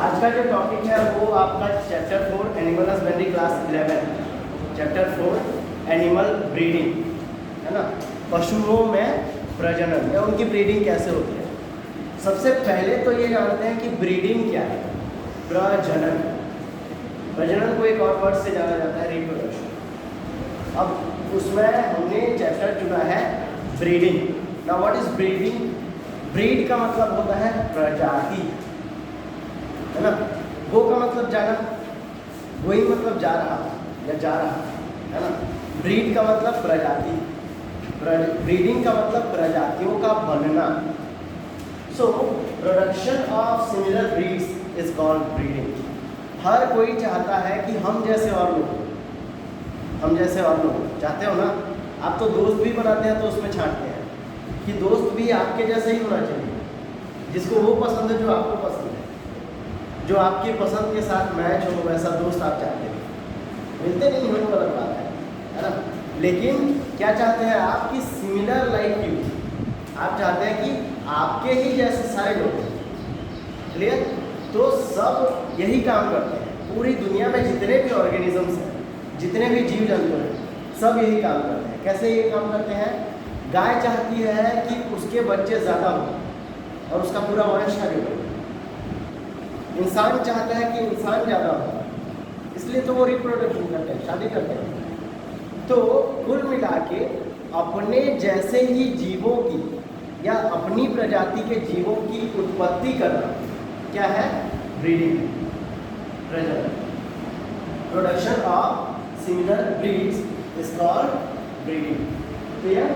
आज का जो टॉपिक है वो आपका chapter 4 animal husbandry class 11 chapter 4 animal breeding है ना। पशुओं में प्रजनन या उनकी ब्रीडिंग कैसे होती है। सबसे पहले तो ये जानते हैं कि ब्रीडिंग क्या है। प्रजनन, प्रजनन को एक और वर्ड से जाना जाता है रिप्रोडक्शन। अब उसमें हमने चैप्टर चुना है breeding. Now what is breeding? Breed का मतलब होता है प्रजाति, है ना। गो का मतलब जाना, गोइंग मतलब जा रहा या जा रहा, है ना। ब्रीड का मतलब प्रजाति, ब्रीडिंग का मतलब प्रजातियों का बनना। So production of similar breeds is called breeding. हर कोई चाहता है कि हम जैसे और लोग, हम जैसे और लोग चाहते हो ना। आप तो दोस्त भी बनाते हैं तो उसमें छांटते हैं कि दोस्त भी आपके जैसे ही होना चाहिए, जिसको वो पसंद है जो आपको पसंद है, जो आपकी पसंद के साथ मैच हो वैसा दोस्त आप चाहते हैं। मिलते नहीं हो तो अलग बात है ना। लेकिन क्या चाहते हैं आप कि सिमिलर लाइक यू, आप चाहते हैं कि आपके ही जैसे सारे लोग हैं। क्लियर? तो सब यही काम करते हैं। पूरी दुनिया में जितने भी ऑर्गेनिजम्स हैं, जितने भी जीव जंतु हैं, सब यही काम करते हैं। कैसे ये काम करते हैं? गाय चाहती है कि उसके बच्चे ज़्यादा हों और उसका पूरा वंश आगे बढ़े। इंसान चाहता है कि इंसान ज़्यादा हो, इसलिए तो वो रिप्रोडक्शन करते हैं, शादी करते हैं। तो कुल मिला के अपने जैसे ही जीवों की या अपनी प्रजाति के जीवों की उत्पत्ति करना क्या है? ब्रीडिंग, प्रजनन। Production of similar breeds is called breeding. Clear?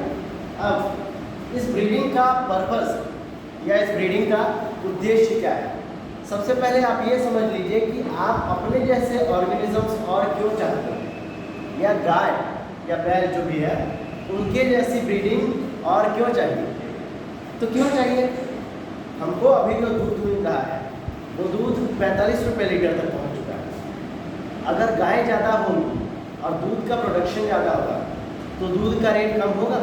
अब इस ब्रीडिंग का पर्पस या इस ब्रीडिंग का उद्देश्य क्या है? सबसे पहले आप ये समझ लीजिए कि आप अपने जैसे ऑर्गेनिजम्स और क्यों चाहते हैं, या गाय या बैल जो भी है उनके जैसी ब्रीडिंग और क्यों चाहिए। तो क्यों चाहिए? हमको अभी जो दूध मिल रहा है वो दूध 45 रुपये लीटर तक पहुंच चुका है। अगर गाय ज़्यादा होगी और दूध का प्रोडक्शन ज़्यादा होगा तो दूध का रेट कम होगा।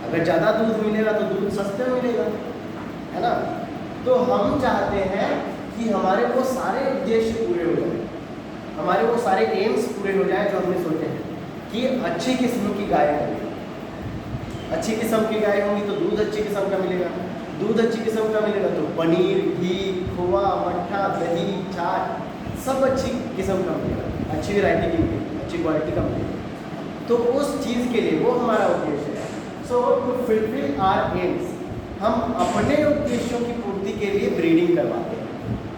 अगर ज़्यादा दूध मिलेगा तो दूध सस्ते मिलेगा, है ना। तो हम चाहते हैं कि हमारे वो सारे उद्देश्य पूरे हो जाए, हमारे वो सारे एम्स पूरे हो जाए जो हमने सोचे हैं कि अच्छी किस्म की गाय होगी। अच्छी किस्म की गाय होगी तो दूध अच्छी किस्म का मिलेगा, दूध अच्छी किस्म का मिलेगा तो पनीर, घी, खोआ, मट्ठा, दही, छाछ सब अच्छी किस्म का मिलेगा, अच्छी वैरायटी की मिलेगी, अच्छी क्वालिटी का मिलेगा। तो उस चीज़ के लिए वो हमारा उद्देश्य है। सो टू फुलफिल आवर एम्स, हम अपने उद्देश्यों की पूर्ति के लिए ब्रीडिंग करवाते हैं।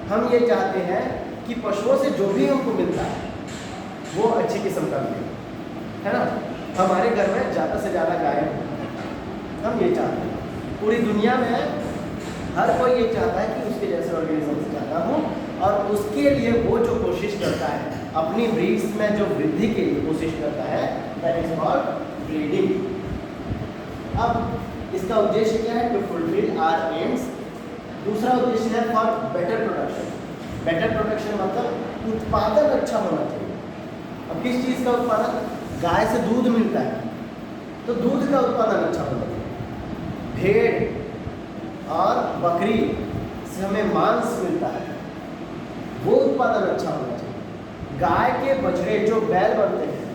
हम ये चाहते हैं कि पशुओं से जो भी हमको मिलता है वो अच्छी किस्म का मिले, है ना। हमारे घर में ज़्यादा से ज़्यादा गाय हो, हम ये चाहते हैं। पूरी दुनिया में हर कोई ये चाहता है कि उसके जैसे ऑर्गेनिजम्स ज़्यादा हों, और उसके लिए वो जो कोशिश करता है अपनी ब्रीड्स में जो वृद्धि के लिए कोशिश करता है, दैट इज कॉल्ड ब्रीडिंग। अब इसका उद्देश्य क्या है? To fulfil our aims. दूसरा उद्देश्य है for better production. Better production मतलब उत्पादन अच्छा होना चाहिए। अब किस चीज़ का उत्पादन? गाय से दूध मिलता है तो दूध का उत्पादन अच्छा होना चाहिए। भेड़ और बकरी से हमें मांस मिलता है, वो उत्पादन अच्छा होना चाहिए। गाय के बछड़े जो बैल बनते हैं,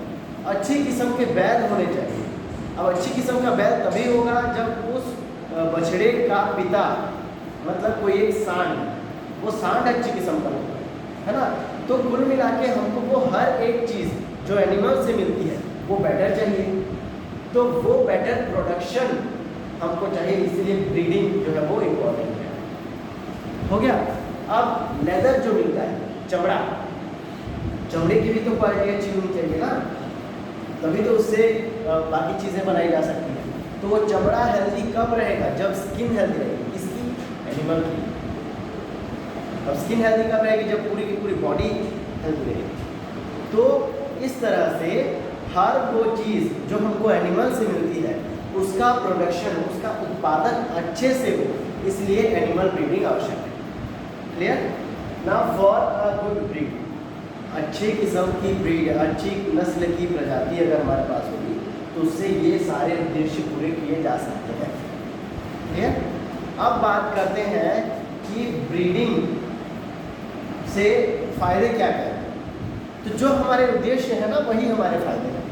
अच्छी किस्म के बैल होने चाहिए। अब अच्छी किस्म का बैल तभी होगा जब उस बछड़े का पिता मतलब कोई एक सांड, वो सांड अच्छी किस्म का होगा, है ना। तो कुल मिला के हमको वो हर एक चीज़ जो एनिमल से मिलती है वो बेटर चाहिए। तो वो बेटर प्रोडक्शन हमको चाहिए, इसलिए ब्रीडिंग जो है वो इम्पोर्टेंट है। हो गया। अब लेदर जो मिलता है, चमड़ा, चमड़े की भी तो क्वालिटी अच्छी होनी चाहिए ना, तभी तो उससे बाकी चीज़ें बनाई जा सकती हैं। तो वो चमड़ा हेल्दी कब रहेगा? जब स्किन हेल्दी रहेगी। किसकी? एनिमल की। अब स्किन हेल्दी कब रहेगी? जब पूरी की पूरी बॉडी हेल्दी रहेगी। तो इस तरह से हर वो चीज़ जो हमको एनिमल से मिलती है उसका प्रोडक्शन, उसका उत्पादन अच्छे से हो, इसलिए एनिमल ब्रीडिंग आवश्यक है। Clear? Now for a good breed, अच्छी किस्म की ब्रीड, अच्छी नस्ल की प्रजाति अगर हमारे पास होगी तो उससे ये सारे उद्देश्य पूरे किए जा सकते हैं। क्लियर? अब बात करते हैं कि ब्रीडिंग से फायदे क्या क्या हैं। तो जो हमारे उद्देश्य है ना वही हमारे फायदे हैं।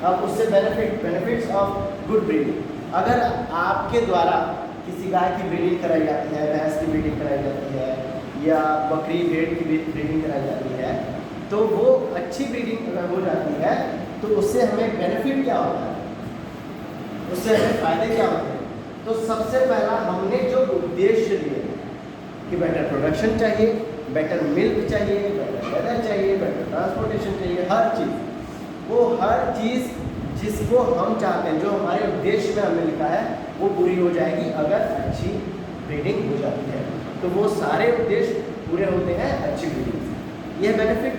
अब उससे बेनिफिट्स ऑफ गुड ब्रीडिंग, अगर आपके द्वारा किसी गाय की ब्रीडिंग कराई जाती है, भैंस की ब्रीडिंग कराई जाती है या बकरी भेड़ की ब्रीडिंग कराई जाती है, तो वो अच्छी ब्रीडिंग अगर हो जाती है तो उससे हमें बेनिफिट क्या होता है, उससे हमें फायदे क्या होते हैं। तो सबसे पहला हमने जो उद्देश्य लिए कि बेटर प्रोडक्शन चाहिए, बेटर मिल्क चाहिए, बेटर वेदर चाहिए, बेटर ट्रांसपोर्टेशन चाहिए, हर चीज़ जिसको हम चाहते हैं, जो हमारे उद्देश्य में हमने लिखा है वो पूरी हो जाएगी अगर अच्छी ब्रीडिंग हो जाती है। तो वो सारे उद्देश्य पूरे होते हैं अच्छी ब्रीडिंग से, यह बेनिफिट।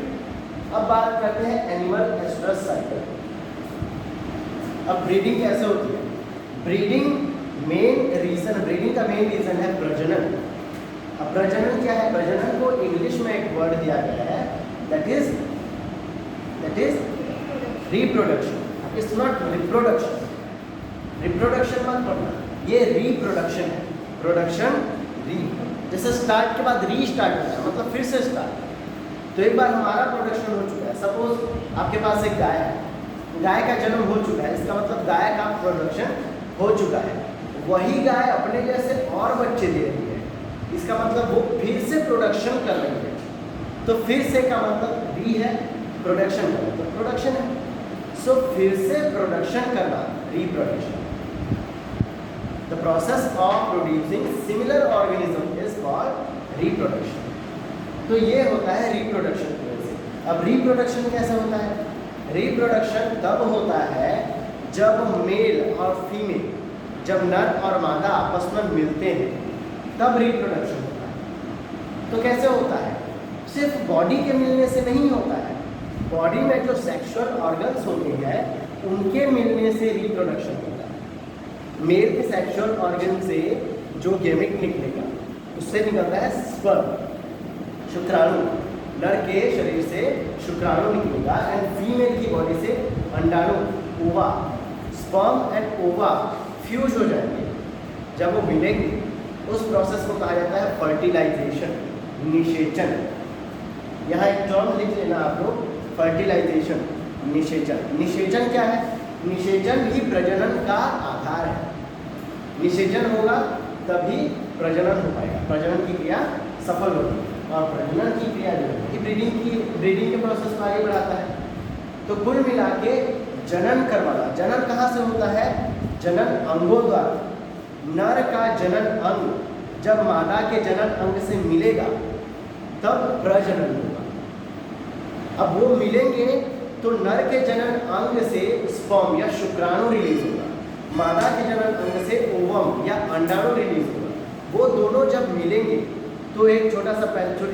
अब बात करते हैं एनिमल एस्ट्रस साइकिल। अब ब्रीडिंग कैसे होती है। ब्रीडिंग का मेन रीज़न है प्रजनन। अब प्रजनन क्या है, प्रजनन को इंग्लिश में एक वर्ड दिया गया है, that is reproduction. It's not reproduction, reproduction मत पढ़ना, ये रिप्रोडक्शन है। प्रोडक्शन री, जैसे स्टार्ट के बाद रीस्टार्ट होता है, मतलब फिर से स्टार्ट। तो एक बार हमारा प्रोडक्शन हो चुका है, सपोज आपके पास एक गाय है, गाय का जन्म हो चुका है, इसका मतलब गाय का प्रोडक्शन हो चुका है। वही गाय अपने जैसे और बच्चे दे रही है, इसका मतलब वो फिर से प्रोडक्शन कर रही है। तो फिर से का मतलब री है, प्रोडक्शन का मतलब प्रोडक्शन है। सो फिर से प्रोडक्शन करना, reproduction. The process of producing similar organism is called reproduction. तो ये होता है रिप्रोडक्शन की वजह से। अब रिप्रोडक्शन कैसे होता है, रिप्रोडक्शन तब होता है जब मेल और फीमेल, जब नर और मादा आपस में मिलते हैं तब रिप्रोडक्शन होता है। तो कैसे होता है, सिर्फ बॉडी के मिलने से नहीं होता है, बॉडी में जो सेक्सुअल ऑर्गन्स होते हैं उनके मिलने से रिप्रोडक्शन होता है। मेल के सेक्सुअल ऑर्गन से जो गेमेट निकलेगा उससे निकलता है स्पर्म, शुक्राणु। नर के शरीर से शुक्राणु निकलेगा एंड फीमेल की बॉडी से अंडाणु, ओवा। स्पर्म एंड ओवा फ्यूज हो जाएंगे, जब वो मिलेंगे उस प्रोसेस को कहा जाता है फर्टिलाइजेशन, निषेचन। यहाँ एक टर्म लिख लेना आप लोग, फर्टिलाइजेशन, निषेचन। निषेचन क्या है, निषेचन ही प्रजनन का आधार है। निषेचन होगा तभी प्रजनन हो पाएगा, प्रजनन की क्रिया सफल होगी। और प्रजनन की क्रिया जो है ब्रीडिंग के प्रोसेस को आगे बढ़ाता है। तो कुल मिला के जनन करवाना, जनन कहाँ से होता है, जनन अंगों द्वारा। नर का जनन अंग जब मादा के जनन अंग से मिलेगा तब प्रजनन होगा। अब वो मिलेंगे तो नर के जनन अंग से स्पर्म या शुक्राणु रिलीज होगा, मादा के जनन अंग से ओवम या अंडाणु रिलीज होगा। वो दोनों जब मिलेंगे तो एक छोटी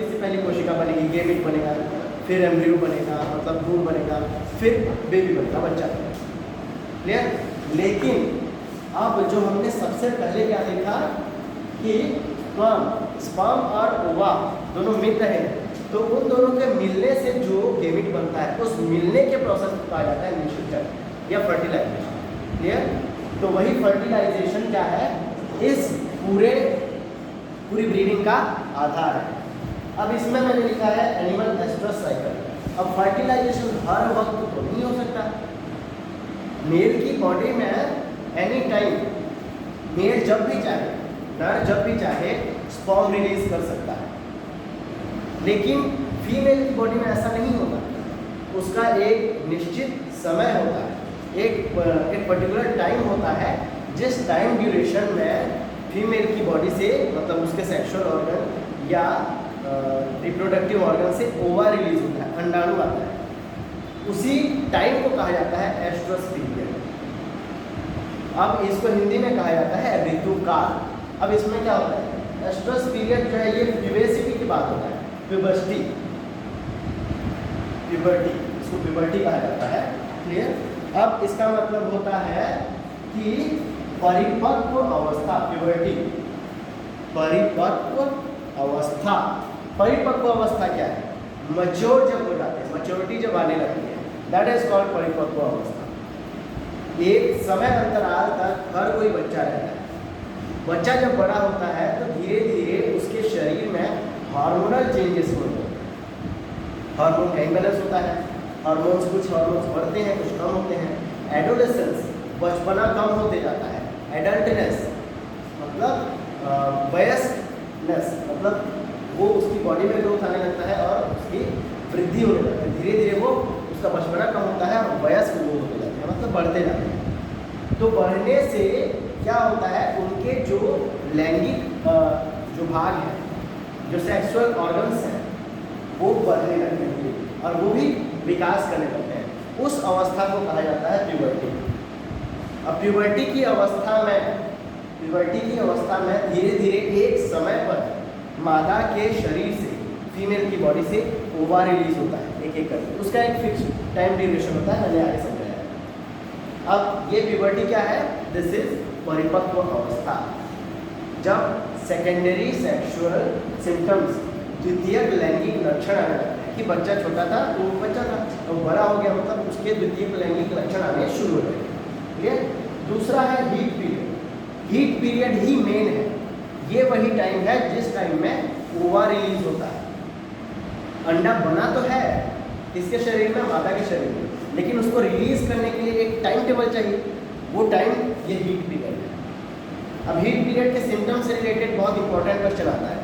सी पहली कोशिका बनेगी, गेमिट बनेगा, फिर एम्ब्रियो बनेगा, मतलब भ्रूण बनेगा, फिर बेबी बनेगा, बच्चा बनेगा। क्लियर। लेकिन अब जो हमने सबसे पहले क्या देखा कि स्पर्म और ओवा दोनों मिल रहे हैं, तो उन दोनों के मिलने से जो गेमिट बनता है उस मिलने के प्रोसेस को कहा जाता है निषेचन या फर्टिलाइजेशन। क्लियर। तो वही फर्टिलाइजेशन क्या है, इस पूरी ब्रीडिंग का आधार है। अब इसमें मैंने लिखा है एनिमल एस्ट्रस साइकिल। अब फर्टिलाइजेशन हर वक्त तो नहीं हो सकता, मेल की बॉडी में एनी टाइम मेल जब भी चाहे, नर जब भी चाहे स्पर्म रिलीज कर सकता है। लेकिन फीमेल की बॉडी में ऐसा नहीं होता, उसका एक निश्चित समय होता है, एक पर्टिकुलर टाइम होता है जिस टाइम ड्यूरेशन में फीमेल की बॉडी से, मतलब उसके सेक्सुअल ऑर्गन या रिप्रोडक्टिव ऑर्गन से ओवा रिलीज होता है, अंडाणु आता है। उसी टाइम को कहा जाता है एस्ट्रस पीरियड। अब इसको हिंदी में कहा जाता है ऋतुकाल। अब इसमें क्या होता है, एस्ट्रस पीरियड जो है ये प्यूबेसिटी की बात होता है, प्यूबर्टी, इसको प्यूबर्टी कहा जाता है। क्लियर। अब इसका मतलब होता है कि परिपक्व अवस्था, प्यूबर्टी, परिपक्व अवस्था। परिपक्व अवस्था क्या है, मैच्योर जब हो जाते हैं, मैच्योरिटी जब आने लगती है, दैट इज कॉल्ड परिपक्व अवस्था। एक समय अंतराल तक हर कोई बच्चा रहता है। बच्चा जब बड़ा होता है तो धीरे धीरे उसके शरीर में हार्मोनल चेंजेस हो रहे हैं, हार्मोन का इम्बैलेंस होता है, कुछ हार्मोन्स बढ़ते हैं, कुछ कम होते हैं। एडोलेसेंस, बचपना कम होते जाता है। एडल्टनेस मतलब वयस्कनेस, मतलब वो उसकी बॉडी में ग्रोथ आने लगता है और उसकी वृद्धि होने लगती है, धीरे धीरे वो उसका बचपना कम होता है और वयस्क वो होते जाते हैं, मतलब बढ़ते जाते हैं। तो बढ़ने से क्या होता है, उनके जो लैंगिक जो भाग है, जो सेक्सुअल ऑर्गन्स हैं, वो बढ़ने लगते हैं और वो भी विकास करने लगते हैं। उस अवस्था को कहा जाता है प्यूबर्टी। अब प्यूबर्टी की अवस्था में धीरे धीरे एक समय पर मादा के शरीर से, फीमेल की बॉडी से ओवा रिलीज होता है एक एक करके, उसका एक फिक्स टाइम ड्यूरेशन होता है, मैंने आगे समझाया। अब ये प्यूबर्टी क्या है, दिस इज परिपक्व अवस्था, जब सेकेंडरी सेक्सुअल सिम्टम्स, द्वितीयक लैंगिक लक्षण आने लगते हैं कि बच्चा छोटा था तो वो बच्चा था, तो बड़ा हो गया मतलब उसके द्वितीयक लैंगिक लक्षण आने शुरू हो गए। क्लियर। दूसरा है हीट पीरियड। हीट पीरियड ही मेन है, ये वही टाइम है जिस टाइम में ओवा रिलीज होता है। अंडा बना तो है इसके शरीर में, मादा के शरीर में, लेकिन उसको रिलीज करने के लिए एक टाइम टेबल चाहिए, वो टाइम ये हीट पीरियड है। अब हीट पीरियड के सिम्टम्स से रिलेटेड बहुत इंपॉर्टेंट क्वेश्चन आता है,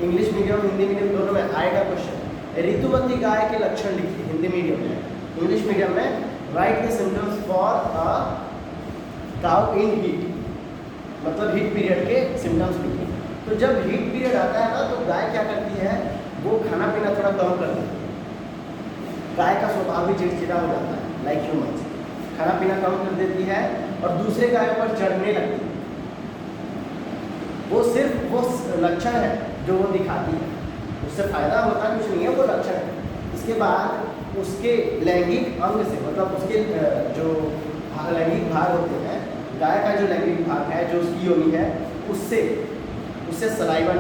इंग्लिश मीडियम हिंदी मीडियम दोनों में आएगा क्वेश्चन। ऋतुवती गाय के लक्षण लिखिए हिंदी मीडियम में, इंग्लिश मीडियम में right the symptoms for a cow in heat, मतलब हीट पीरियड के सिम्टम्स लिखिए। तो जब हीट पीरियड आता है ना, तो गाय क्या करती है, वो खाना पीना थोड़ा कम कर देती है। गाय का स्वभाव भी चिड़चिड़ा हो जाता है, लाइक ह्यूमन्स, खाना पीना कम कर देती है और दूसरे गायों पर चढ़ने लगती है। वो सिर्फ वो लक्षण है जो वो दिखाती है, उससे फायदा होता कुछ नहीं है, वो लक्षण है। इसके बाद उसके लैंगिक अंग से, मतलब उसके जो लैंगिक भाग होते हैं, गाय का जो लैंगिक भाग है, जो उसकी योनि है, उससे सलाइवा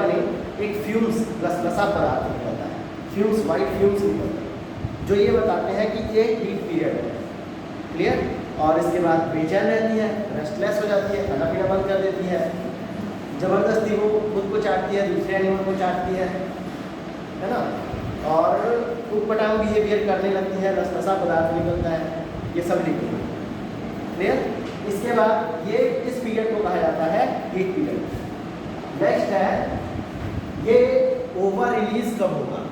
नहीं, एक फ्यूम्स, लसलसा पदार्थ निकलता है, फ्यूम्स, वाइट फ्यूम्स निकलते हैं, जो ये बताते हैं कि ये हीट पीरियड है। क्लियर। और इसके बाद बेचैन रहती है, रेस्टलेस हो जाती है, खाना पीना बंद कर देती है, ज़बरदस्ती वो खुद को चाटती है, दूसरे एनिमल को चाटती है ना, और उटपटांग बिहेवियर करने लगती है, लसलसा पदार्थ निकलता है, ये सब लिखते हैं। क्लियर। इसके बाद ये इस पीरियड को कहा जाता है हीट पीरियड। नेक्स्ट है, ये ओवा रिलीज कब होगा,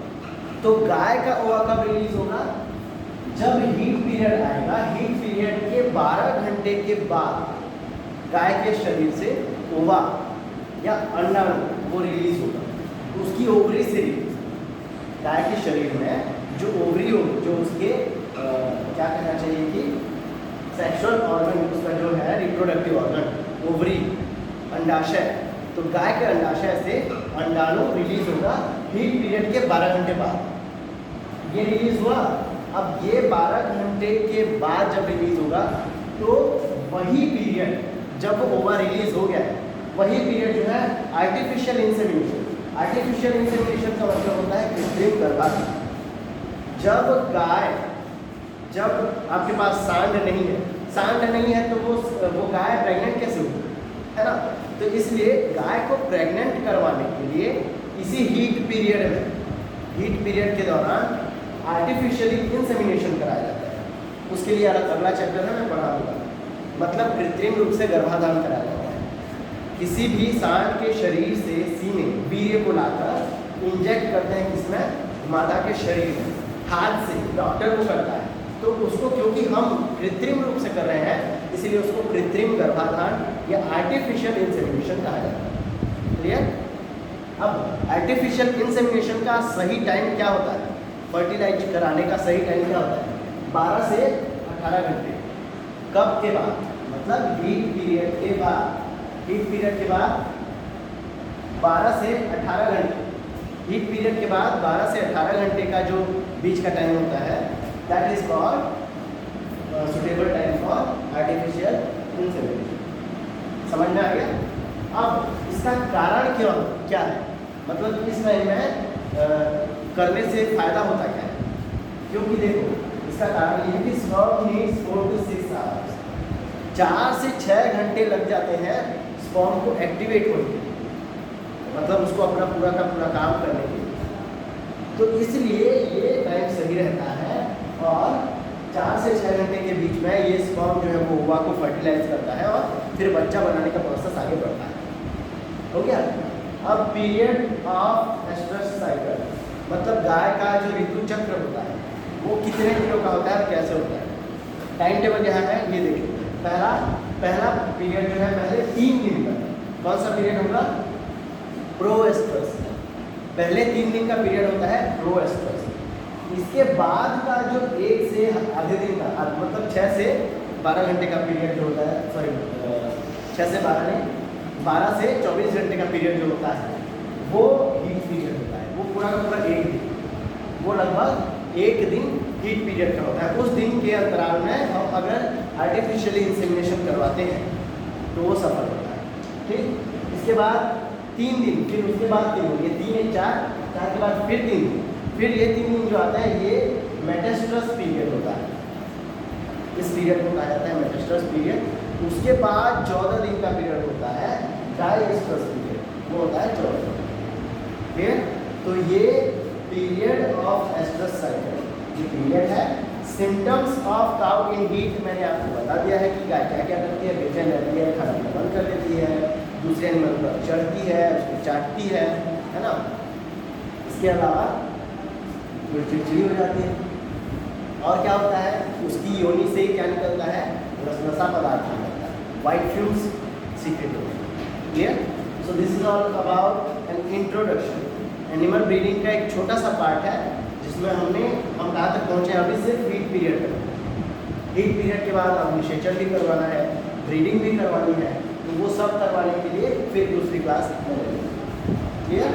तो गाय का ओवा कब रिलीज होगा, जब हीट पीरियड आएगा। हीट पीरियड के 12 घंटे के बाद गाय के शरीर से ओवा या अंडाणु वो रिलीज होगा, उसकी ओवरी से रिलीज। गाय के शरीर में जो ओवरी हो, जो उसके क्या कहना चाहिए कि सेक्सुअल ऑर्गन, उसका जो है रिप्रोडक्टिव ऑर्गन, ओवरी, अंडाशय, तो गाय के अंडाशय से अंडाणु रिलीज होगा हीट पीरियड के 12 घंटे बाद। ये रिलीज हुआ। अब ये 12 घंटे के बाद जब रिलीज होगा, तो वही पीरियड जब ओवा रिलीज हो गया, वही पीरियड जो है आर्टिफिशियल इंसेमिनेशन। आर्टिफिशियल इंसेमिनेशन का मतलब होता है कृत्रिम गर्भाधान। जब आपके पास सांड नहीं है तो वो गाय प्रेग्नेंट कैसे होगी, है ना। तो इसलिए गाय को प्रेग्नेंट करवाने के लिए इसी हीट पीरियड के दौरान आर्टिफिशियली इंसेमिनेशन कराया जाता है। उसके लिए अगला चैप्टर है, मैं पढ़ा दूँगा। मतलब कृत्रिम रूप से गर्भाधान कराया जाता है। किसी भी सांड के शरीर से सीने वीर्य को लाकर इंजेक्ट करते हैं, किसमें, मादा के शरीर में, हाथ से डॉक्टर को करता है। तो उसको क्योंकि हम कृत्रिम रूप से कर रहे हैं, इसीलिए उसको कृत्रिम गर्भाधान या आर्टिफिशियल इंसेमिनेशन कहा जाता है। क्लियर। अब आर्टिफिशियल इंसेमिनेशन का सही टाइम क्या होता है, फर्टिलाइज कराने का सही टाइम क्या होता है, 12 से 18 घंटे। कब के बाद, मतलब हीट पीरियड के बाद 12 से 18 घंटे। हीट पीरियड के बाद 12 से 18 घंटे का जो बीच का टाइम होता है, that is called suitable time for artificial insemination. समझ में आ गया। अब इसका कारण क्या है, मतलब इस टाइम में करने से फायदा होता क्या है, क्योंकि देखो इसका कारण ये है कि स्पर्म नीड्स 4 to 6 आवर्स, 4 से 6 घंटे लग जाते हैं स्पर्म को एक्टिवेट होने के लिए, मतलब उसको अपना पूरा का पूरा काम करने के लिए। तो इसलिए ये टाइम सही रहता है और 4 से 6 घंटे के बीच में ये स्पर्म जो है वो ओवा को फर्टिलाइज करता है और फिर बच्चा बनाने का प्रोसेस आगे बढ़ता है। हो गया। अब पीरियड ऑफ एस्ट्रस साइकिल, मतलब गाय का जो ऋतु चक्र होता है वो कितने दिनों का होता है और कैसे होता है। टाइम टेबल यहाँ है, ये देखिए। पहला पीरियड जो है पहले 3 दिन का, कौन सा पीरियड होगा? प्रोएस्ट्रस। पहले 3 दिन का पीरियड होता है प्रोएस्ट्रस। इसके बाद का जो 1 से आधे दिन का, मतलब 6 से 12 घंटे का पीरियड जो होता है, सॉरी 6 से 12 नहीं, 12 से 24 घंटे का पीरियड जो होता है वो हीट पीरियड होता है। वो पूरा का पूरा 1 दिन, वो लगभग 1 दिन हीट पीरियड का होता है। उस दिन के अंतराल में हम अगर आर्टिफिशियली इंसेमिनेशन करवाते हैं तो वो सफल होता है। ठीक, इसके बाद 3 दिन, फिर उसके बाद 3 दिन, ये 3 1 4, 4 के बाद फिर 3 दिन, फिर ये 3 दिन जो आता है ये मेटास्ट्रस पीरियड होता है। इस पीरियड को कहा जाता है मेटास्ट्रस पीरियड। उसके बाद 14 दिन का पीरियड होता है डायस्ट्रस पीरियड, वो होता है 14 दिन। ठीक है, तो ये पीरियड ऑफ एस्ट्रस साइकिल ये पीरियड है। Symptoms of cow in heat मैंने आपको बता दिया है कि गाय क्या क्या करती है। बेचैन रहती है, खाना पीना बंद कर देती है, दूसरे एनिमल पर चढ़ती है, उसको चाटती है ना। इसके अलावा चिड़चिड़ी हो जाती है। और क्या होता है, उसकी योनि से क्या निकलता है? रसनसा पदार्थ निकलता है, वाइट फ्यूम्स सीक्रेट होते हैं। Clear? So this is all about an introduction. Animal breeding का एक छोटा सा पार्ट है जिसमें हम कहाँ तक पहुँचे। अभी सिर्फ हीट पीरियड तक। हीट पीरियड के बाद अब निषेचन भी करवाना है, ब्रीडिंग भी करवानी है, तो वो सब करवाने के लिए फिर दूसरी क्लास में लेंगे। क्लियर?